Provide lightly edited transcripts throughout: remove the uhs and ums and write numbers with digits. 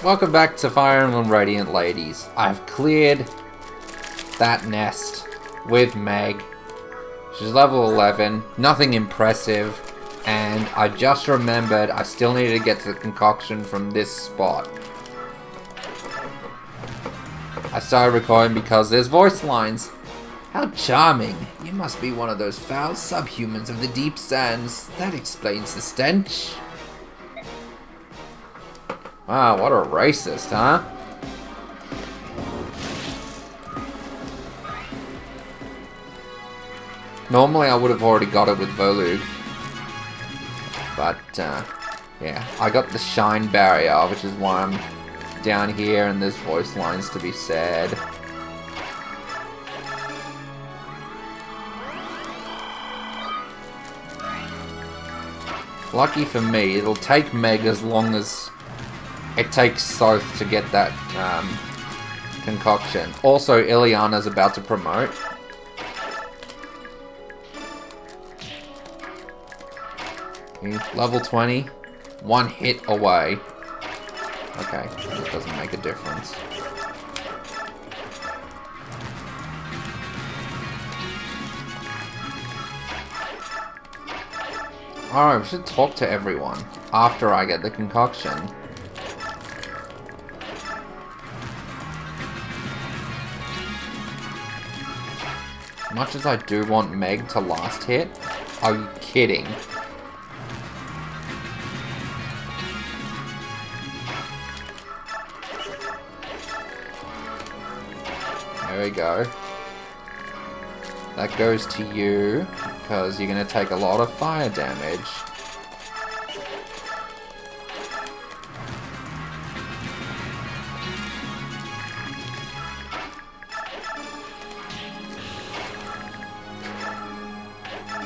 Welcome back to Fire Emblem Radiant Ladies. I've cleared that nest with Meg. She's level 11, nothing impressive, and I just remembered I still needed to get to the concoction from this spot. I started recording because there's voice lines. How charming. You must be one of those foul subhumans of the deep sands. That explains the stench. Wow, what a racist, huh? Normally I would have already got it with Volug. But, yeah. I got the shine barrier, which is why I'm down here and there's voice lines to be said. Lucky for me, it'll take Meg as long as it takes Soth to get that concoction. Also, Ileana's about to promote. Level 20. One hit away. Okay, that doesn't make a difference. Alright, we should talk to everyone after I get the concoction. Much as I do want Meg to last hit, are you kidding? There we go. That goes to you, because you're going to take a lot of fire damage.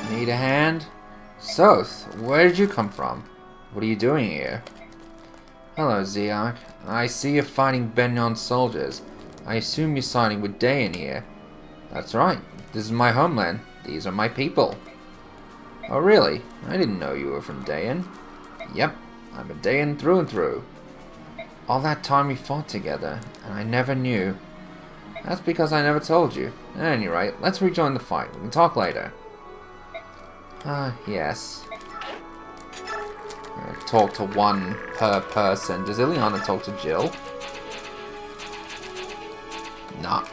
Need a hand? Soth, where did you come from? What are you doing here? Hello, Zeark. I see you're fighting Benyon soldiers. I assume you're siding with Dayan here. That's right. This is my homeland. These are my people. Oh, really? I didn't know you were from Dayan. Yep, I'm a Dayan through and through. All that time we fought together, and I never knew. That's because I never told you. At any rate, let's rejoin the fight. We can talk later. Yes. Talk to one per person. Does Ileana talk to Jill? Nah.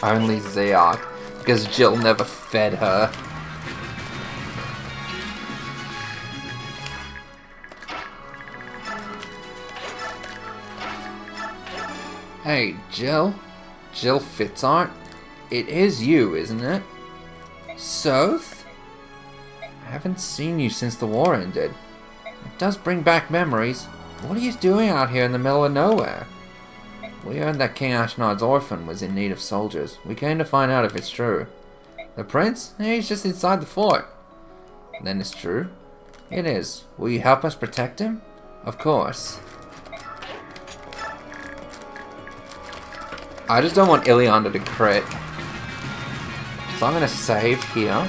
Only Zeark. Because Jill never fed her. Hey, Jill? Jill Fitzart? It is you, isn't it? Soth? I haven't seen you since the war ended. It does bring back memories. What are you doing out here in the middle of nowhere? We heard that King Ashnard's orphan was in need of soldiers. We came to find out if it's true. The prince? He's just inside the fort. Then it's true? It is. Will you help us protect him? Of course. I just don't want Ileana to crit. So I'm going to save here.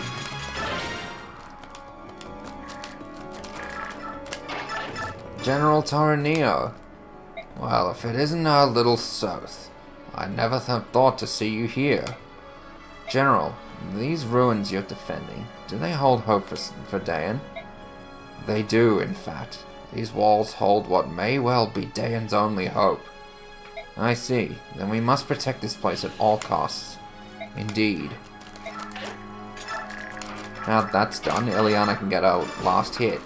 General Torneo. Well, if it isn't our little Soth, I never thought to see you here. General, these ruins you're defending, do they hold hope for Dayan? They do, in fact. These walls hold what may well be Dayan's only hope. I see. Then we must protect this place at all costs. Indeed. Now that that's done, Ileana can get our last hit.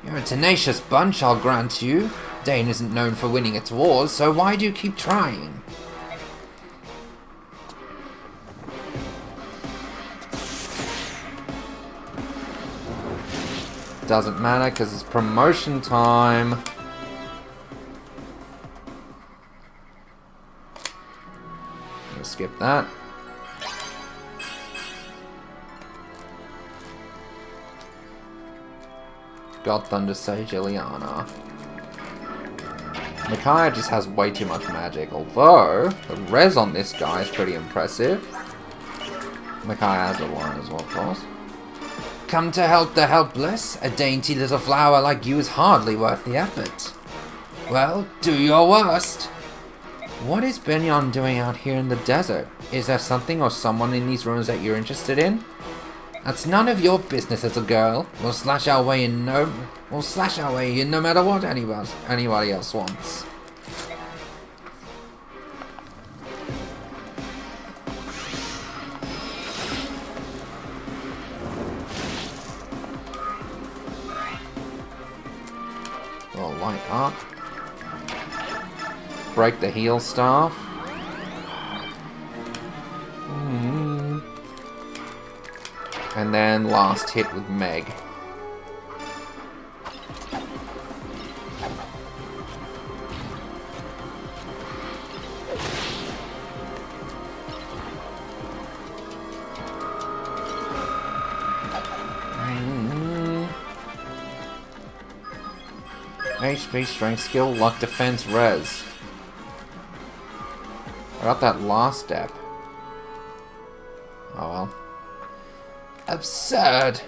You're a tenacious bunch, I'll grant you. Dayan isn't known for winning its wars, so why do you keep trying? Doesn't matter, because it's promotion time. We'll skip that. God Thunder Sage Ileana. Micaiah just has way too much magic, although the res on this guy is pretty impressive. Micaiah has a one as well, of course. Come to help the helpless? A dainty little flower like you is hardly worth the effort. Well, do your worst. What is Benyon doing out here in the desert? Is there something or someone in these rooms that you're interested in? That's none of your business, little girl. We'll slash our way in no matter what anybody else wants. We'll light up. Break the heal staff. And then last hit with Meg. HP, strength, skill, luck, defense, res. I got that last step. Oh well. Absurd!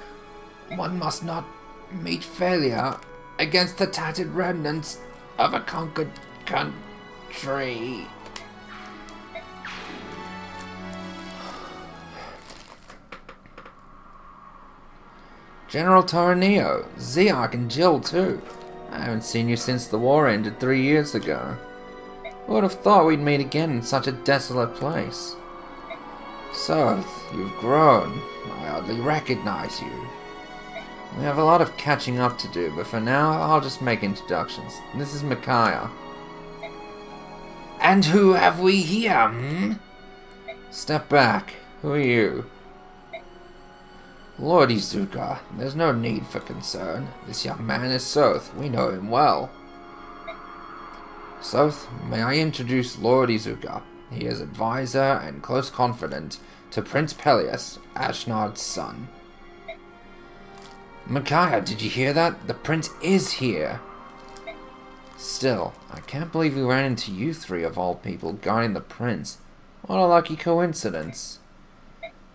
One must not meet failure against the tattered remnants of a conquered country. General Torneo, Zeark and Jill too. I haven't seen you since the war ended 3 years ago. Who would have thought we'd meet again in such a desolate place? So, you've grown. I hardly recognize you. We have a lot of catching up to do, but for now, I'll just make introductions. This is Micaiah. And who have we here, Step back. Who are you? Lord Izuka, there's no need for concern. This young man is Soth. We know him well. Soth, may I introduce Lord Izuka. He is advisor and close confidant to Prince Peleus, Ashnard's son. Micaiah, did you hear that? The prince is here. Still, I can't believe we ran into you three of all people guarding the prince. What a lucky coincidence.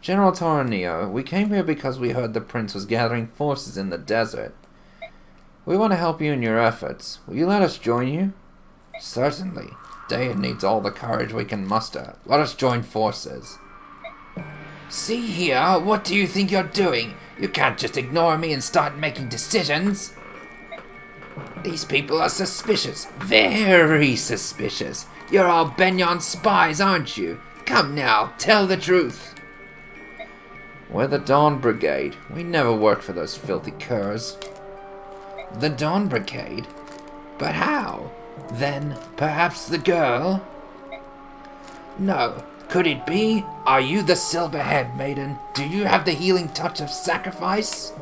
General Torneo, we came here because we heard the prince was gathering forces in the desert. We want to help you in your efforts. Will you let us join you? Certainly. Dayan needs all the courage we can muster. Let us join forces. See here, what do you think you're doing? You can't just ignore me and start making decisions. These people are suspicious. Very suspicious. You're all Benyon spies, aren't you? Come now, tell the truth. We're the Dawn Brigade. We never worked for those filthy curs. The Dawn Brigade? But how? Then, perhaps the girl? No. Could it be? Are you the Silver-Haired Maiden? Do you have the healing touch of sacrifice?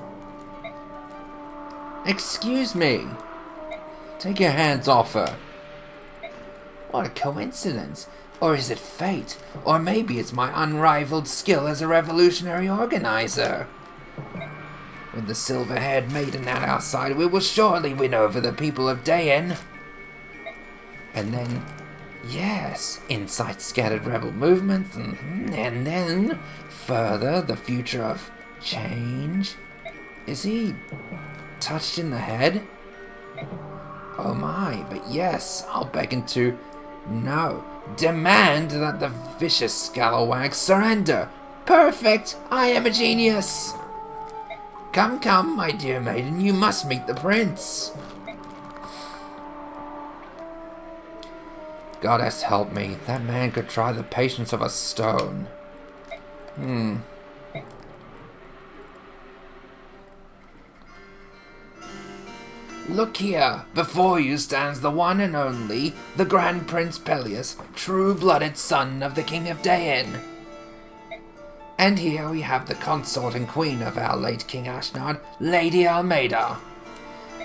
Excuse me. Take your hands off her. What a coincidence. Or is it fate? Or maybe it's my unrivaled skill as a revolutionary organizer. With the Silver-Haired Maiden at our side, we will surely win over the people of Dayan. And then, yes, incite scattered rebel movements, and then, further, the future of change. Is he touched in the head? Oh my, but yes, I'll beckon to, no, demand that the vicious scalawags surrender. Perfect, I am a genius. Come, come, my dear maiden, you must meet the prince. Goddess help me, that man could try the patience of a stone. Look here, before you stands the one and only, the Grand Prince Peleus, true-blooded son of the King of Dayan. And here we have the consort and queen of our late King Ashnard, Lady Almeida.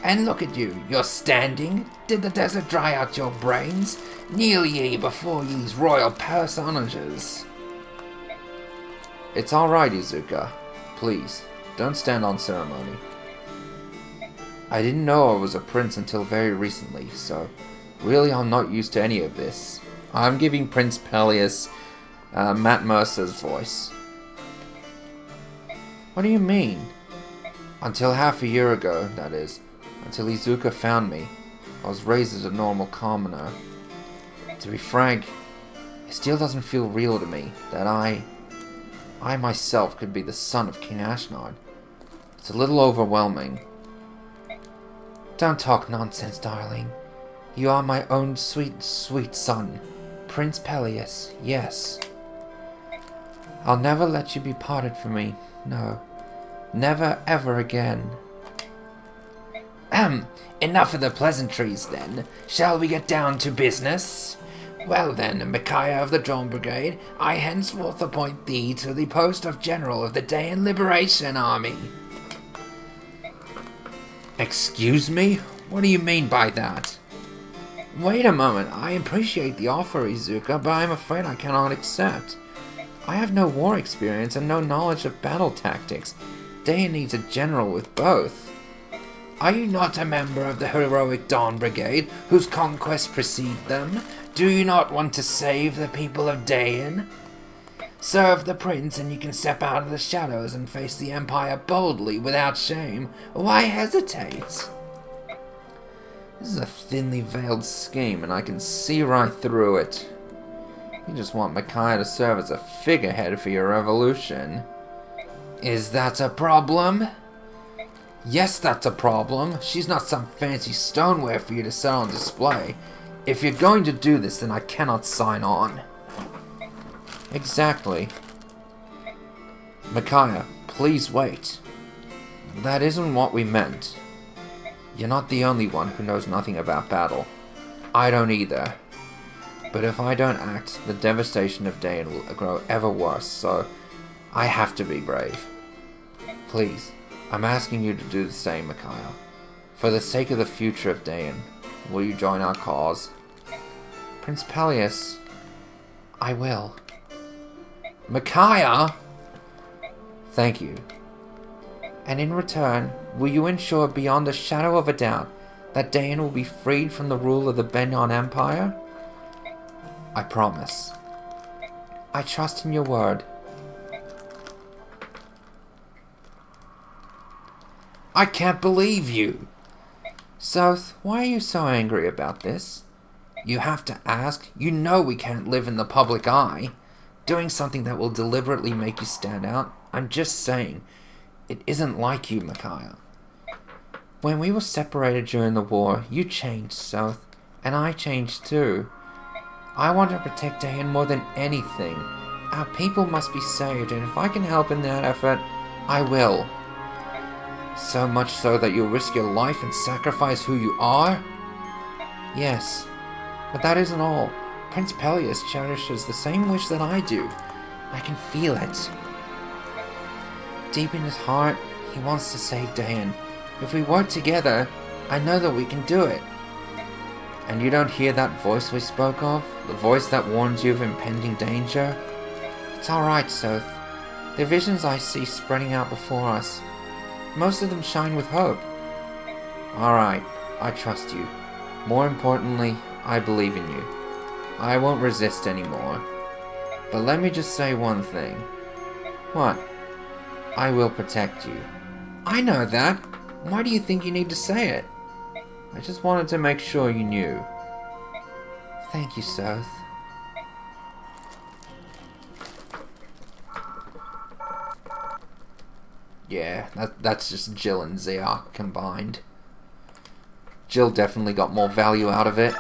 And look at you, you're standing. Did the desert dry out your brains? Kneel ye before ye's royal personages. It's alright, Izuka. Please, don't stand on ceremony. I didn't know I was a prince until very recently, so really I'm not used to any of this. I'm giving Prince Peleus Matt Mercer's voice. What do you mean? Until half a year ago, that is. Until Izuka found me. I was raised as a normal commoner. To be frank, it still doesn't feel real to me that I myself could be the son of King Ashnard. It's a little overwhelming. Don't talk nonsense, darling. You are my own sweet, sweet son, Prince Peleus, yes. I'll never let you be parted from me, no. Never, ever again. Enough of the pleasantries, then. Shall we get down to business? Well then, Micaiah of the Drone Brigade, I henceforth appoint thee to the post of General of the Daean Liberation Army. Excuse me? What do you mean by that? Wait a moment, I appreciate the offer, Izuka, but I'm afraid I cannot accept. I have no war experience and no knowledge of battle tactics. Daean needs a general with both. Are you not a member of the heroic Dawn Brigade, whose conquests precede them? Do you not want to save the people of Daean? Serve the prince and you can step out of the shadows and face the Empire boldly, without shame. Why hesitate? This is a thinly veiled scheme, and I can see right through it. You just want Micaiah to serve as a figurehead for your revolution. Is that a problem? Yes, that's a problem. She's not some fancy stoneware for you to set on display. If you're going to do this, then I cannot sign on. Exactly. Micaiah, please wait. That isn't what we meant. You're not the only one who knows nothing about battle. I don't either. But if I don't act, the devastation of Daean will grow ever worse, so I have to be brave. Please, I'm asking you to do the same, Micaiah. For the sake of the future of Daean, will you join our cause? Prince Peleus, I will. Micaiah! Thank you. And in return, will you ensure beyond a shadow of a doubt that Daean will be freed from the rule of the Benyon Empire? I promise. I trust in your word. I can't believe you! South, why are you so angry about this? You have to ask. You know we can't live in the public eye. Doing something that will deliberately make you stand out. I'm just saying, it isn't like you, Micaiah. When we were separated during the war, you changed, South, and I changed too. I want to protect Daean more than anything. Our people must be saved, and if I can help in that effort, I will. So much so that you'll risk your life and sacrifice who you are? Yes, but that isn't all. Prince Peleus cherishes the same wish that I do. I can feel it. Deep in his heart, he wants to save Daean. If we work together, I know that we can do it. And you don't hear that voice we spoke of? The voice that warns you of impending danger? It's alright, South. The visions I see spreading out before us, most of them shine with hope. Alright, I trust you. More importantly, I believe in you. I won't resist anymore. But let me just say one thing. What? I will protect you. I know that. Why do you think you need to say it? I just wanted to make sure you knew. Thank you, South. Yeah, that's just Jill and Zeok combined. Jill definitely got more value out of it.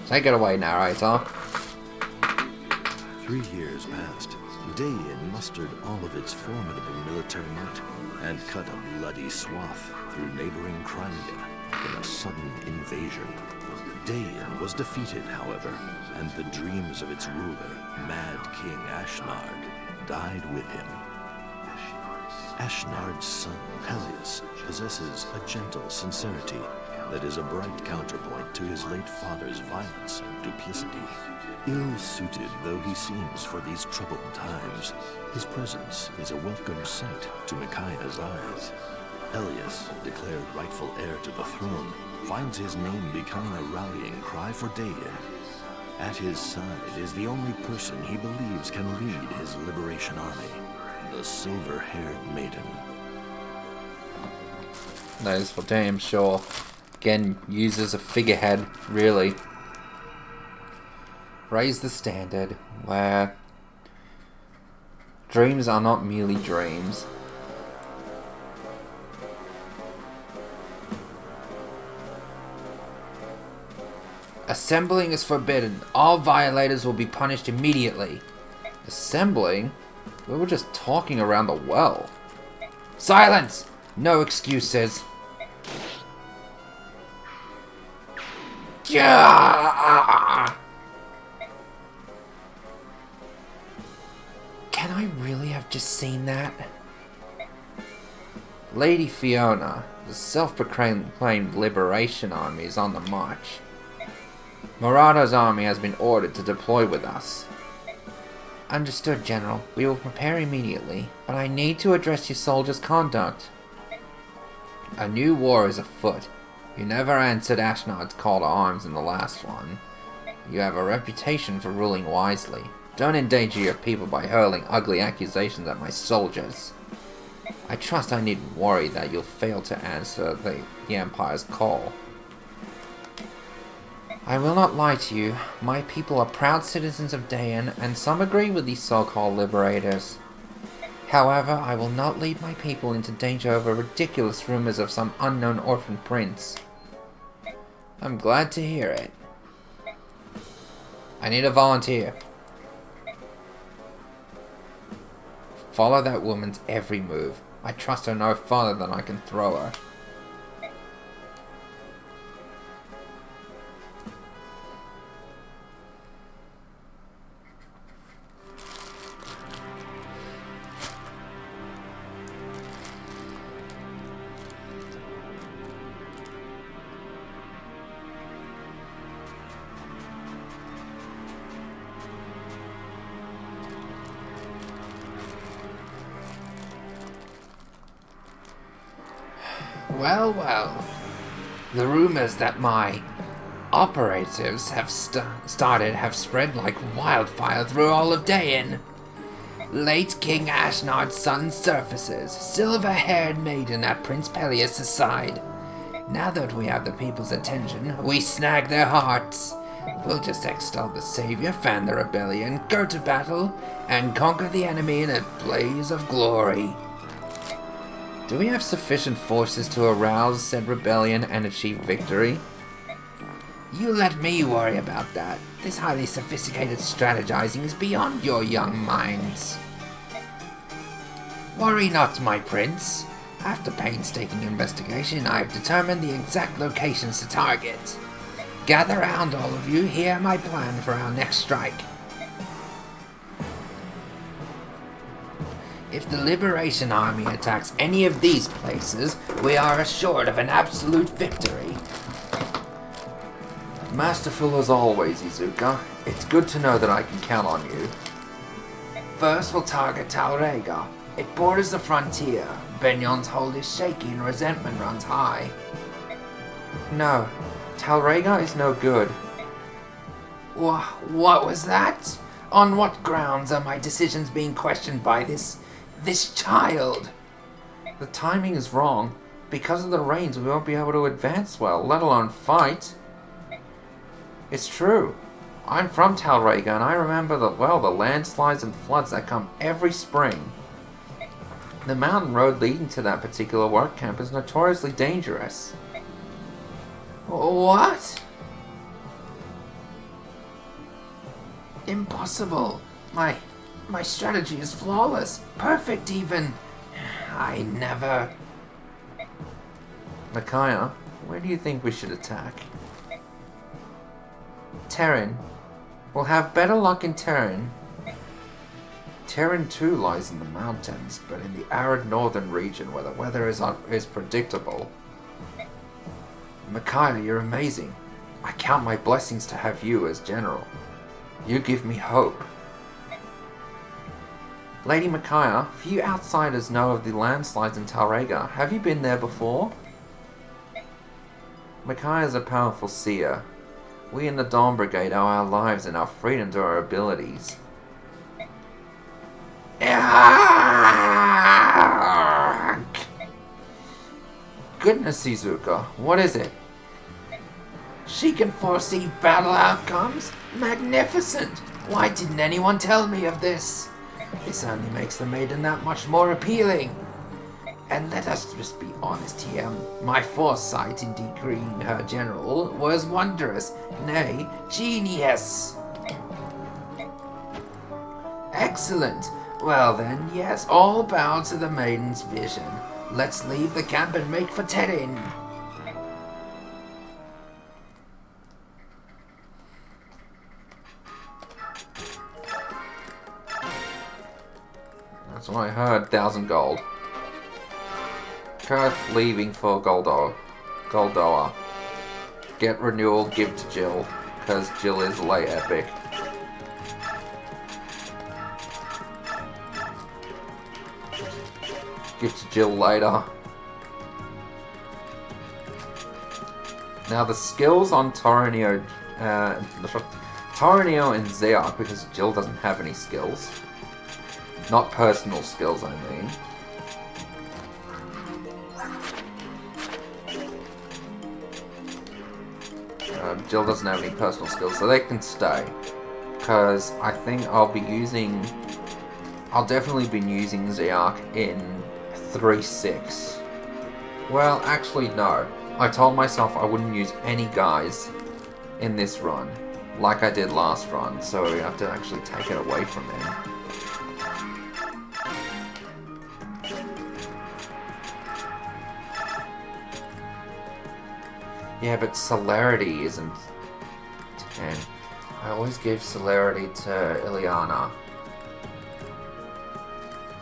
Take it away, narrator. 3 years passed. Daean mustered all of its formidable military might and cut a bloody swath through neighboring Crimea in a sudden invasion. Daean was defeated, however, and the dreams of its ruler, Mad King Ashnard, died with him. Ashnard's son, Peleus, possesses a gentle sincerity that is a bright counterpoint to his late father's violence and duplicity. Ill-suited though he seems for these troubled times, his presence is a welcome sight to Micaiah's eyes. Peleus, declared rightful heir to the throne, finds his name becoming a rallying cry for Daean. At his side is the only person he believes can lead his liberation army, the silver-haired maiden. That is for damn sure. Again, used as a figurehead, really. Raise the standard, where dreams are not merely dreams. Assembling is forbidden. All violators will be punished immediately. Assembling? We were just talking around the well. Silence! No excuses. Yeah! Can I really have just seen that? Lady Fiona, the self-proclaimed Liberation Army, is on the march. Morato's army has been ordered to deploy with us. Understood, General. We will prepare immediately, but I need to address your soldiers' conduct. A new war is afoot. You never answered Ashnod's call to arms in the last one. You have a reputation for ruling wisely. Don't endanger your people by hurling ugly accusations at my soldiers. I trust I needn't worry that you'll fail to answer the Empire's call. I will not lie to you. My people are proud citizens of Dayan, and some agree with these so-called liberators. However, I will not lead my people into danger over ridiculous rumors of some unknown orphan prince. I'm glad to hear it. I need a volunteer. Follow that woman's every move. I trust her no farther than I can throw her. Well, well. The rumors that my operatives have started have spread like wildfire through all of Dayan. Late King Ashnod's son surfaces, silver-haired maiden at Prince Peleus' side. Now that we have the people's attention, we snag their hearts. We'll just extol the savior, fan the rebellion, go to battle, and conquer the enemy in a blaze of glory. Do we have sufficient forces to arouse said rebellion and achieve victory? You let me worry about that. This highly sophisticated strategizing is beyond your young minds. Worry not, my prince. After painstaking investigation, I have determined the exact locations to target. Gather round, all of you. Hear my plan for our next strike. If the Liberation Army attacks any of these places, we are assured of an absolute victory. Masterful as always, Izuka. It's good to know that I can count on you. First, we'll target Talrega. It borders the frontier. Benyon's hold is shaky and resentment runs high. No, Talrega is no good. What was that? On what grounds are my decisions being questioned by this child? The timing is wrong. Because of the rains, we won't be able to advance well, let alone fight. It's true. I'm from Talrega, and I remember the landslides and floods that come every spring. The mountain road leading to that particular work camp is notoriously dangerous. What? Impossible. My strategy is flawless. Perfect, even. I never... Micaiah, where do you think we should attack? Terran. We'll have better luck in Terran. Terran too lies in the mountains, but in the arid northern region where the weather is predictable. Micaiah, you're amazing. I count my blessings to have you as general. You give me hope. Lady Micaiah, few outsiders know of the landslides in Talrega. Have you been there before? Micaiah is a powerful seer. We in the Dawn Brigade owe our lives and our freedom to our abilities. Goodness, Shizuka, what is it? She can foresee battle outcomes? Magnificent! Why didn't anyone tell me of this? This only makes the maiden that much more appealing. And let us just be honest here. My foresight in decreeing her general was wondrous, nay, genius. Excellent. Well then, yes, all bow to the maiden's vision. Let's leave the camp and make for Terin. That's what I heard. 1,000 gold. Kurth leaving for Goldoa. Get renewal, give to Jill, because Jill is late epic. Give to Jill later. Now the skills on Torinio and Zeark, because Jill doesn't have any skills. Not personal skills, I mean. Jill doesn't have any personal skills, so they can stay. Because I think I'll definitely be using Zeark in 3.6. Well, actually no. I told myself I wouldn't use any guys in this run, like I did last run, so we have to actually take it away from him. Yeah, but celerity isn't 10. I always give celerity to Ileana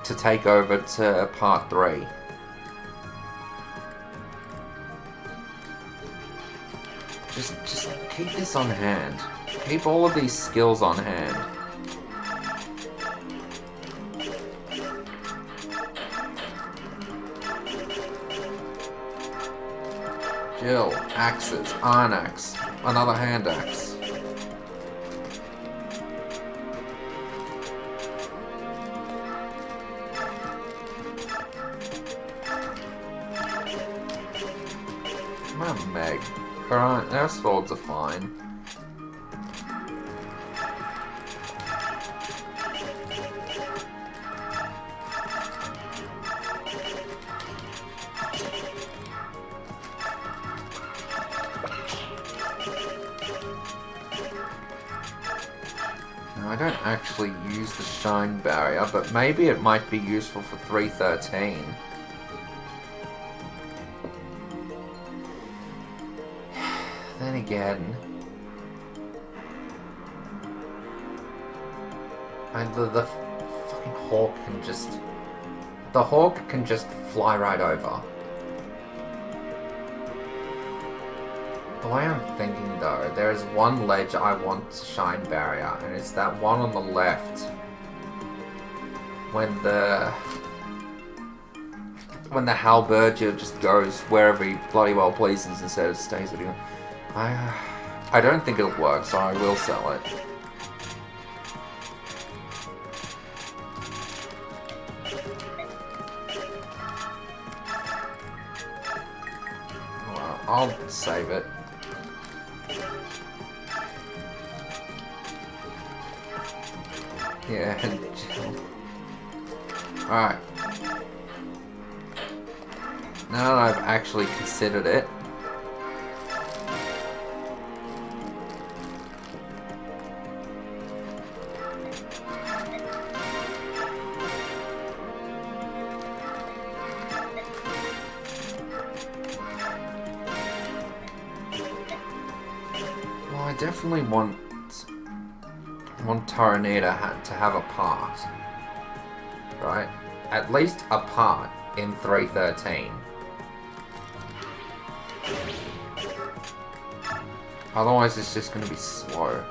to take over to part 3. Just keep this on hand. Keep all of these skills on hand. Jill, axes, iron axe, another hand axe. Come on, Meg. Alright, our swords are fine. Now, I don't actually use the shine barrier, but maybe it might be useful for 313. Then again, the fucking hawk can just... The hawk can just fly right over. The way I'm thinking though, there is one ledge I want to shine barrier, and it's that one on the left. When the halberdier just goes wherever he bloody well pleases instead of stays with you. I don't think it'll work, so I will sell it. Well, I'll save it. Yeah, alright. Now that I've actually considered it, I definitely want Torinita to have a part, right? At least a part in 313. Otherwise, it's just going to be slow.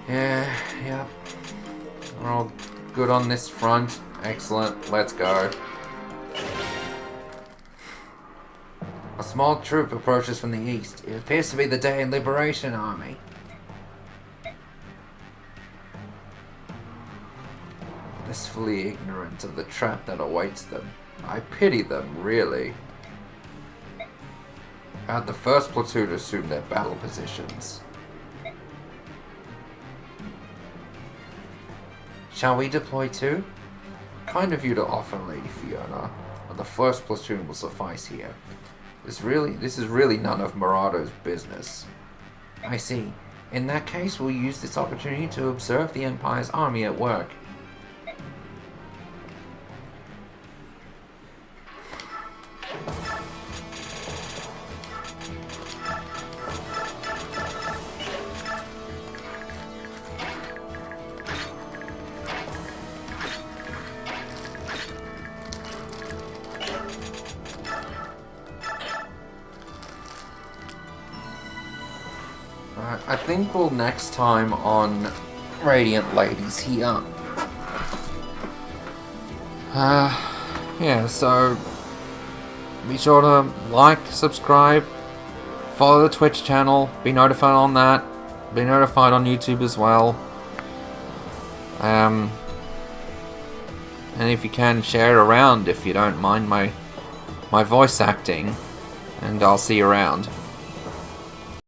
Yeah. good on this front. Excellent. Let's go. A small troop approaches from the east. It appears to be the Day Liberation Army. Blissfully ignorant of the trap that awaits them. I pity them, really. Had the first platoon assume their battle positions. Shall we deploy too? Kind of you to offer, Lady Fiona, but the first platoon will suffice here. This is really none of Marado's business. I see. In that case, we'll use this opportunity to observe the Empire's army at work. I think we'll next time on Radiant Ladies here. Yeah, so be sure to like, subscribe, follow the Twitch channel, be notified on that, be notified on YouTube as well. And if you can, share it around if you don't mind my voice acting, and I'll see you around.